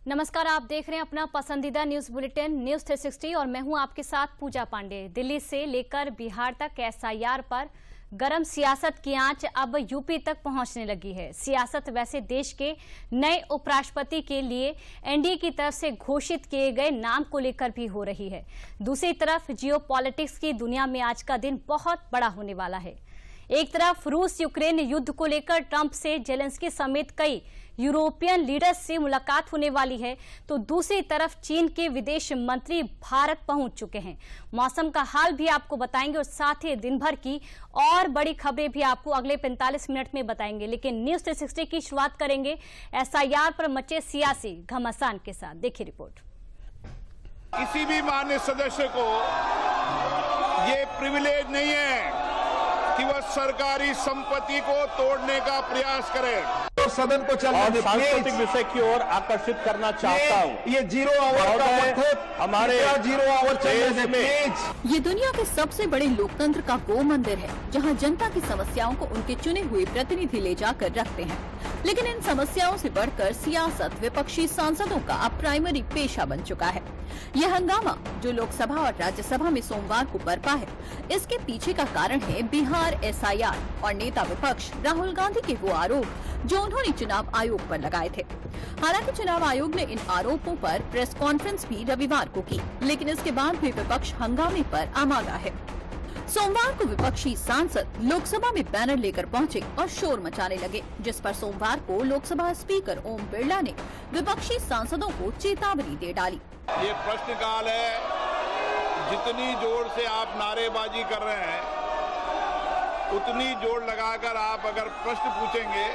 नमस्कार, आप देख रहे हैं अपना पसंदीदा न्यूज बुलेटिन न्यूज 360 और मैं हूं आपके साथ पूजा पांडे। दिल्ली से लेकर बिहार तक एसआईआर पर गरम सियासत की आंच अब यूपी तक पहुंचने लगी है। सियासत वैसे देश के नए उपराष्ट्रपति के लिए एनडीए की तरफ से घोषित किए गए नाम को लेकर भी हो रही है। दूसरी तरफ जियोपॉलिटिक्स की दुनिया में आज का दिन बहुत बड़ा होने वाला है। एक तरफ रूस यूक्रेन युद्ध को लेकर ट्रंप से जेलेंस्की समेत कई यूरोपियन लीडर्स से मुलाकात होने वाली है, तो दूसरी तरफ चीन के विदेश मंत्री भारत पहुंच चुके हैं। मौसम का हाल भी आपको बताएंगे और साथ ही दिन भर की और बड़ी खबरें भी आपको अगले 45 मिनट में बताएंगे। लेकिन न्यूज 360 की शुरुआत करेंगे एसआईआर पर मचे सियासी घमासान के साथ। देखिए रिपोर्ट। किसी भी माननीय सदस्य को ये प्रिविलेज नहीं है कि वह सरकारी संपत्ति को तोड़ने का प्रयास करे। तो सदन को चलने सांस्कृतिक विषय की ओर आकर्षित करना चाहता हूँ। ये 0 आवर का वक्त है, हमारे 0 आवर चलने से प्लीज। ये दुनिया के सबसे बड़े लोकतंत्र का वो मंदिर है जहाँ जनता की समस्याओं को उनके चुने हुए प्रतिनिधि ले जाकर रखते हैं। लेकिन इन समस्याओं से बढ़कर सियासत विपक्षी सांसदों का अब प्राइमरी पेशा बन चुका है। यह हंगामा जो लोकसभा और राज्यसभा में सोमवार को बरपा है, इसके पीछे का कारण है बिहार एसआईआर और नेता विपक्ष राहुल गांधी के वो आरोप जो उन्होंने चुनाव आयोग पर लगाए थे। हालांकि चुनाव आयोग ने इन आरोपों पर प्रेस कॉन्फ्रेंस भी रविवार को की, लेकिन इसके बाद भी विपक्ष हंगामे पर आमादा है। सोमवार को विपक्षी सांसद लोकसभा में बैनर लेकर पहुंचे और शोर मचाने लगे, जिस पर सोमवार को लोकसभा स्पीकर ओम बिरला ने विपक्षी सांसदों को चेतावनी दे डाली। ये प्रश्नकाल है, जितनी जोर से आप नारेबाजी कर रहे हैं उतनी जोर लगाकर आप अगर प्रश्न पूछेंगे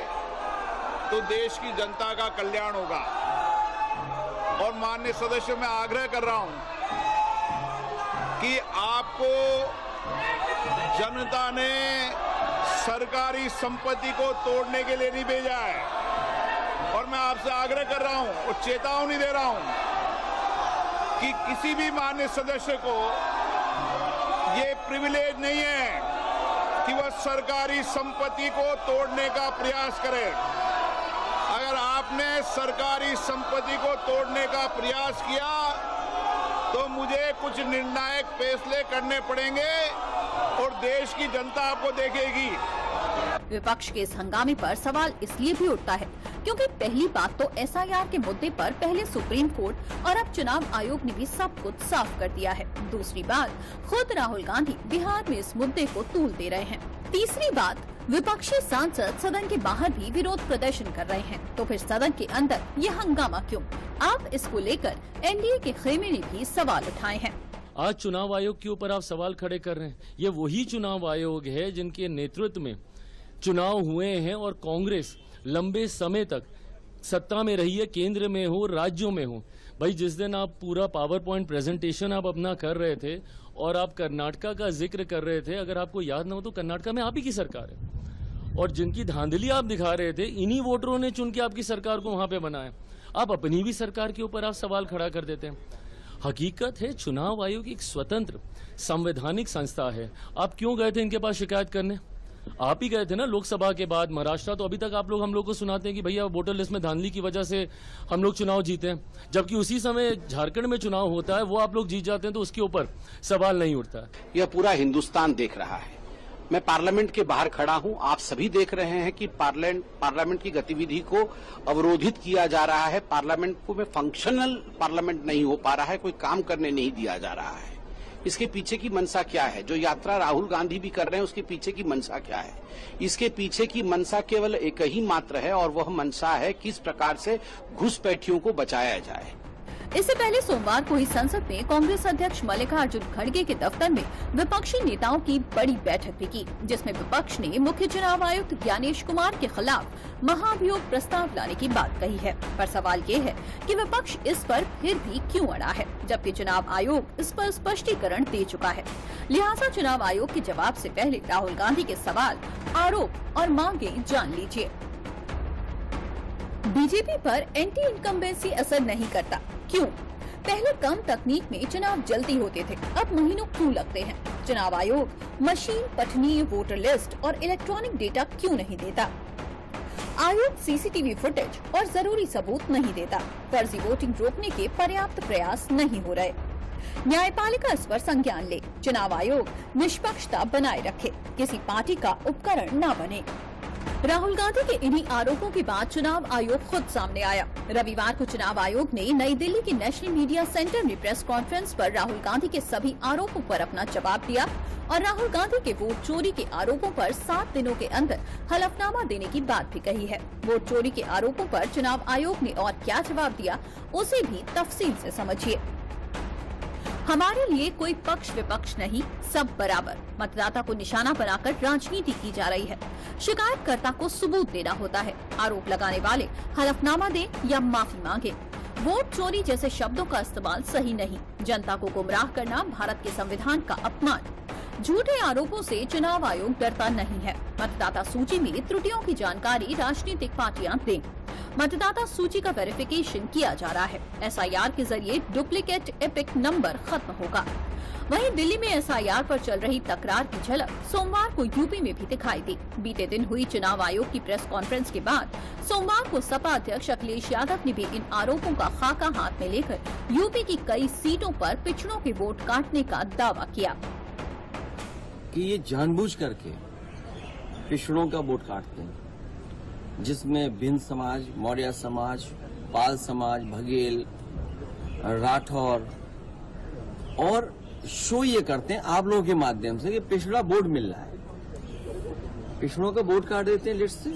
तो देश की जनता का कल्याण होगा। और माननीय सदस्य, मैं आग्रह कर रहा हूं कि आपको जनता ने सरकारी संपत्ति को तोड़ने के लिए नहीं भेजा है। और मैं आपसे आग्रह कर रहा हूं और चेतावनी दे रहा हूं कि किसी भी माननीय सदस्य को ये प्रिविलेज नहीं है कि वह सरकारी संपत्ति को तोड़ने का प्रयास करे। अगर आपने सरकारी संपत्ति को तोड़ने का प्रयास किया तो मुझे कुछ निर्णायक फैसले करने पड़ेंगे और देश की जनता आपको देखेगी। विपक्ष के इस हंगामे पर सवाल इसलिए भी उठता है क्योंकि पहली बात तो एसआईआर के मुद्दे पर पहले सुप्रीम कोर्ट और अब चुनाव आयोग ने भी सब कुछ साफ कर दिया है। दूसरी बात, खुद राहुल गांधी बिहार में इस मुद्दे को तूल दे रहे हैं। तीसरी बात, विपक्षी सांसद सदन के बाहर भी विरोध प्रदर्शन कर रहे हैं। तो फिर सदन के अंदर ये हंगामा क्यों? आप इसको लेकर एनडीए के खेमे ने भी सवाल उठाए हैं। आज चुनाव आयोग के ऊपर आप सवाल खड़े कर रहे हैं। ये वही चुनाव आयोग है जिनके नेतृत्व में चुनाव हुए हैं और कांग्रेस लंबे समय तक सत्ता में रही है, केंद्र में हो, राज्यों में हो। भाई, जिस दिन आप पूरा पावर पॉइंट प्रेजेंटेशन आप अपना कर रहे थे और आप कर्नाटका का जिक्र कर रहे थे, अगर आपको याद ना हो तो कर्नाटका में आप ही की सरकार है और जिनकी धांधली आप दिखा रहे थे, इन्हीं वोटरों ने चुन के आपकी सरकार को वहां पे बनाया। आप अपनी भी सरकार के ऊपर आप सवाल खड़ा कर देते हैं। हकीकत है, चुनाव आयोग एक स्वतंत्र संवैधानिक संस्था है। आप क्यों गए थे इनके पास शिकायत करने? आप ही गए थे ना लोकसभा के बाद महाराष्ट्र। तो अभी तक आप लोग हम लोग को सुनाते हैं कि भैया वोटर लिस्ट में धांधली की वजह से हम लोग चुनाव जीते हैं, जबकि उसी समय झारखंड में चुनाव होता है, वो आप लोग जीत जाते हैं, तो उसके ऊपर सवाल नहीं उठता है। यह पूरा हिंदुस्तान देख रहा है। मैं पार्लियामेंट के बाहर खड़ा हूं, आप सभी देख रहे हैं कि पार्लियामेंट की गतिविधि को अवरोधित किया जा रहा है। पार्लियामेंट को में फंक्शनल पार्लियामेंट नहीं हो पा रहा है, कोई काम करने नहीं दिया जा रहा है। इसके पीछे की मंशा क्या है? जो यात्रा राहुल गांधी भी कर रहे हैं, उसके पीछे की मंशा क्या है? इसके पीछे की मंशा केवल एक ही मात्र है और वह मंशा है किस प्रकार से घुसपैठियों को बचाया जाए। इससे पहले सोमवार को ही संसद में कांग्रेस अध्यक्ष मल्लिकार्जुन खड़गे के दफ्तर में विपक्षी नेताओं की बड़ी बैठक भी की, जिसमें विपक्ष ने मुख्य चुनाव आयुक्त ज्ञानेश कुमार के खिलाफ महाभियोग प्रस्ताव लाने की बात कही है। पर सवाल ये है कि विपक्ष इस पर फिर भी क्यों अड़ा है, जबकि चुनाव आयोग इस पर स्पष्टीकरण दे चुका है। लिहाजा चुनाव आयोग के जवाब से पहले राहुल गांधी के सवाल, आरोप और मांगे जान लीजिए। बीजेपी पर एंटी इनकम्बेंसी असर नहीं करता, क्यों? पहले कम तकनीक में चुनाव जल्दी होते थे, अब महीनों क्यों लगते हैं? चुनाव आयोग मशीन पठनीय वोटर लिस्ट और इलेक्ट्रॉनिक डेटा क्यों नहीं देता? आयोग सीसीटीवी फुटेज और जरूरी सबूत नहीं देता। फर्जी वोटिंग रोकने के पर्याप्त प्रयास नहीं हो रहे। न्यायपालिका इस पर संज्ञान ले, चुनाव आयोग निष्पक्षता बनाए रखे, किसी पार्टी का उपकरण न बने। राहुल गांधी के इन्हीं आरोपों के बाद चुनाव आयोग खुद सामने आया। रविवार को चुनाव आयोग ने नई दिल्ली के नेशनल मीडिया सेंटर में प्रेस कॉन्फ्रेंस पर राहुल गांधी के सभी आरोपों पर अपना जवाब दिया और राहुल गांधी के वोट चोरी के आरोपों पर 7 दिनों के अंदर हलफनामा देने की बात भी कही है। वोट चोरी के आरोपों पर चुनाव आयोग ने और क्या जवाब दिया, उसे भी तफसील से समझिए। हमारे लिए कोई पक्ष विपक्ष नहीं, सब बराबर। मतदाता को निशाना बनाकर राजनीति की जा रही है। शिकायतकर्ता को सबूत देना होता है। आरोप लगाने वाले हलफनामा दें या माफी मांगे। वोट चोरी जैसे शब्दों का इस्तेमाल सही नहीं। जनता को गुमराह करना भारत के संविधान का अपमान। झूठे आरोपों से चुनाव आयोग डरता नहीं है। मतदाता सूची में त्रुटियों की जानकारी राजनीतिक पार्टियां दें। मतदाता सूची का वेरिफिकेशन किया जा रहा है। एसआईआर के जरिए डुप्लीकेट एपिक नंबर खत्म होगा। वहीं दिल्ली में एसआईआर पर चल रही तकरार की झलक सोमवार को यूपी में भी दिखाई दी। बीते दिन हुई चुनाव आयोग की प्रेस कॉन्फ्रेंस के बाद सोमवार को सपा अध्यक्ष अखिलेश यादव ने भी इन आरोपों का खाका हाथ में लेकर यूपी की कई सीटों पर पिछड़ों के वोट काटने का दावा किया कि ये जानबूझ करके पिछड़ों का वोट काटते हैं, जिसमें भिन्न समाज, मौर्य समाज, पाल समाज, बघेल, राठौर, और शो ये करते हैं आप लोगों के माध्यम से कि पिछड़ा वोट मिल रहा है। पिछड़ों का वोट काट देते हैं लिस्ट से,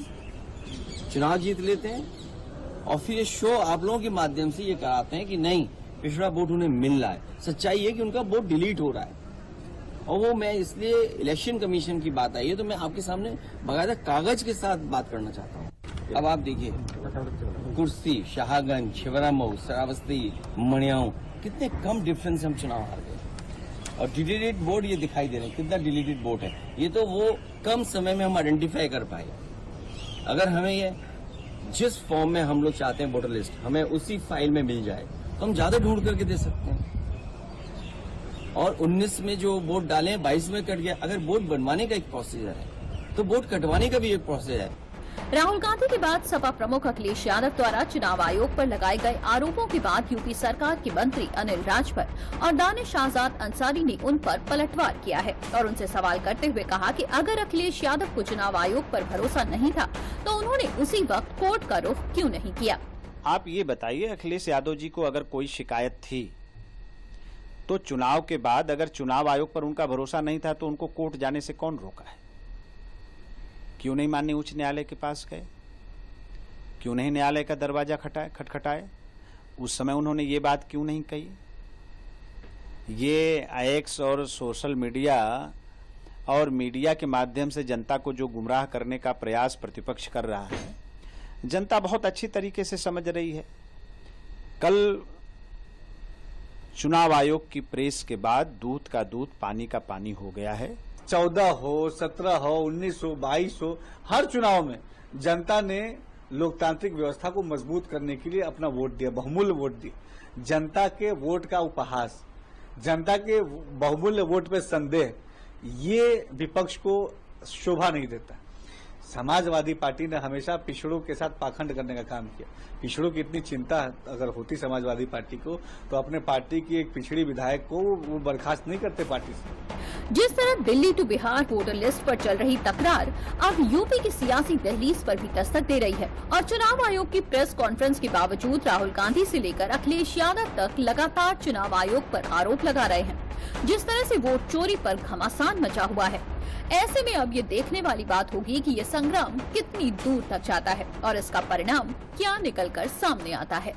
चुनाव जीत लेते हैं और फिर ये शो आप लोगों के माध्यम से ये कराते हैं कि नहीं, पिछड़ा वोट उन्हें मिल रहा है। सच्चाई है कि उनका वोट डिलीट हो रहा है। और वो मैं इसलिए इलेक्शन कमीशन की बात आई है तो मैं आपके सामने बाकायदा कागज के साथ बात करना चाहता हूँ। अब आप देखिए, कुर्सी, शाहगंज, छिबरामऊ, श्रावस्ती, मणियाऊ, कितने कम डिफरेंस हम चुनाव हार गए। और डिलीटेड वोट ये दिखाई दे रहे हैं, कितना डिलीटेड वोट है। ये तो वो कम समय में हम आइडेंटिफाई कर पाए। अगर हमें ये जिस फॉर्म में हम लोग चाहते हैं वोटर लिस्ट हमें उसी फाइल में मिल जाए तो हम ज्यादा ढूंढ करके दे सकते हैं। और 19 में जो वोट डाले 22 में कट गया। अगर वोट बनवाने का एक प्रोसीजर है तो वोट कटवाने का भी एक प्रोसीजर है। राहुल गांधी के बाद सपा प्रमुख अखिलेश यादव द्वारा चुनाव आयोग पर लगाए गए आरोपों के बाद यूपी सरकार के मंत्री अनिल राजभर और दानिश आजाद अंसारी ने उन पर पलटवार किया है और उनसे सवाल करते हुए कहा कि अगर अखिलेश यादव को चुनाव आयोग पर भरोसा नहीं था तो उन्होंने उसी वक्त कोर्ट का रुख क्यों नहीं किया। आप ये बताइए, अखिलेश यादव जी को अगर कोई शिकायत थी तो चुनाव के बाद अगर चुनाव आयोग पर उनका भरोसा नहीं था तो उनको कोर्ट जाने से कौन रोका है? क्यों नहीं माननीय उच्च न्यायालय के पास गए? क्यों नहीं न्यायालय का दरवाजा खटखटाए? उस समय उन्होंने ये बात क्यों नहीं कही? ये एक्स और सोशल मीडिया और मीडिया के माध्यम से जनता को जो गुमराह करने का प्रयास प्रतिपक्ष कर रहा है, जनता बहुत अच्छी तरीके से समझ रही है। कल चुनाव आयोग की प्रेस के बाद दूध का दूध, पानी का पानी हो गया है। 14 हो, 17 हो, 19 हो, 22 हो, हर चुनाव में जनता ने लोकतांत्रिक व्यवस्था को मजबूत करने के लिए अपना वोट दिया, बहुमूल्य वोट दिया। जनता के वोट का उपहास, जनता के बहुमूल्य वोट पे संदेह, ये विपक्ष को शोभा नहीं देता। समाजवादी पार्टी ने हमेशा पिछड़ों के साथ पाखंड करने का काम किया। पिछड़ों की इतनी चिंता अगर होती समाजवादी पार्टी को तो अपने पार्टी की एक पिछड़ी विधायक को वो बर्खास्त नहीं करते पार्टी से। जिस तरह Delhi to Bihar voter list पर चल रही तकरार अब यूपी की सियासी दहलीज पर भी दस्तक दे रही है और चुनाव आयोग की प्रेस कॉन्फ्रेंस के बावजूद राहुल गांधी से लेकर अखिलेश यादव तक लगातार चुनाव आयोग पर आरोप लगा रहे हैं। जिस तरह से वोट चोरी पर घमासान मचा हुआ है, ऐसे में अब ये देखने वाली बात होगी कि ये संग्राम कितनी दूर तक जाता है और इसका परिणाम क्या निकलकर सामने आता है।